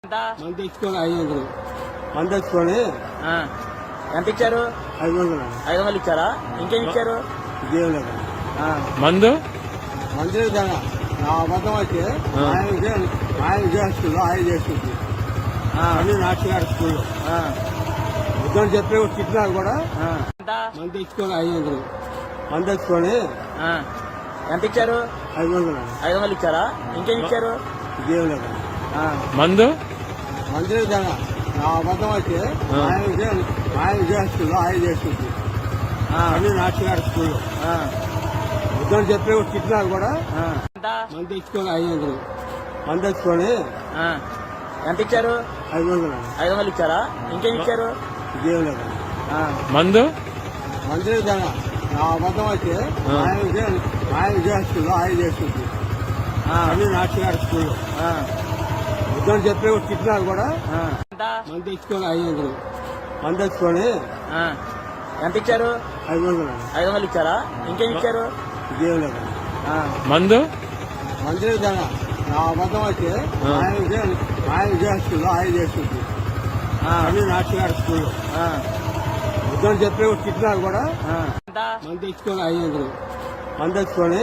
మంది తెచ్చుకొని 500 మంది తెచ్చుకొని ఎంత ఇచ్చారు? 500 500 ఇచ్చారా? ఇంకేం ఇచ్చారు? ఇదేం లేదు మందు మంది నా అబద్ధం అయితే ఆయన చేస్తుంది ఆయన చేస్తుంది అని నాటుగారు స్కూల్లో వద్దని చెప్పి తిట్టినా కూడా మంది తెచ్చుకొని 500 మంది తెచ్చుకొని ఎంత ఇచ్చారు? 500 500 ఇచ్చారా? ఇంకేం ఇచ్చారు? ఇదేం లేదు మందు మంది నా అబద్ధం అయితే ఆయన చేస్తుంది ఆయన చేస్తుంది అని నాటుగారు స్కూల్లో వద్దని చెప్పి తిట్టినా కూడా మంది తెచ్చుకొని 500 మంది తెచ్చుకొని ఎంత ఇచ్చారు? 500 500 ఇచ్చారా? ఇంకేం ఇచ్చారు? ఇదేం లేదు మందు మంది నా అబద్ధం అయితే ఆయన చేస్తుంది ఆయన చేస్తుంది అని నాటుగారు స్కూల్లో వద్దని చెప్పి తిట్టినా కూడా మంది తెచ్చుకొని 500 మంది తెచ్చుకొని ఎంత ఇచ్చారు? 500 500 ఇచ్చారా? ఇంకేం ఇచ్చారు? ఇదేం లేదు మందు మంది నా అబద్ధం అయితే ఆయన చేస్తుంది ఆయన చేస్తుంది అని నాటుగారు స్కూల్లో వద్దని చెప్పి తిట్టినా కూడా మంది తెచ్చుకొని 500 మంది తెచ్చుకొని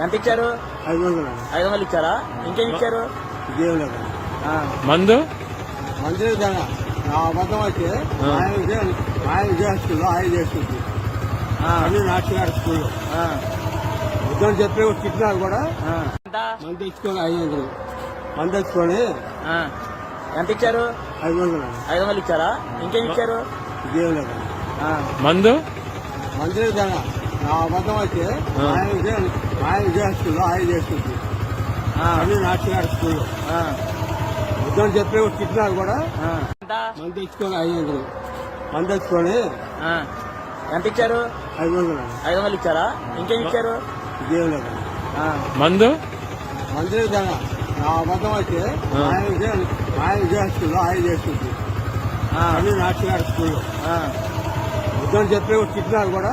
ఎంత ఇచ్చారు? 500 500 ఇచ్చారా? ఇంకేం ఇచ్చారు? ఇదేం లేదు మందు మంది నా అబద్ధం అయితే ఆయన చేస్తుంది ఆయన చేస్తుంది అని నాటుగారు స్కూల్లో వద్దని చెప్పి తిట్టినా కూడా మంది తెచ్చుకొని 500 మంది తెచ్చుకొని ఎంత ఇచ్చారు? 500 500 ఇచ్చారా? ఇంకేం ఇచ్చారు? ఇదేం లేదు మందు మంది నా అబద్ధం అయితే ఆయన చేస్తుంది ఆయన చేస్తుంది అని నాటుగారు స్కూల్లో వద్దని చెప్పి తిట్టినా కూడా మంది తెచ్చుకొని 500 మంది తెచ్చుకొని ఎంత ఇచ్చారు? 500 500 ఇచ్చారా? ఇంకేం ఇచ్చారు? ఇదేం లేదు మందు మంది నా అబద్ధం అయితే ఆయన చేస్తుంది ఆయన చేస్తుంది అని నాటుగారు స్కూల్లో వద్దని చెప్పి తిట్టినా కూడా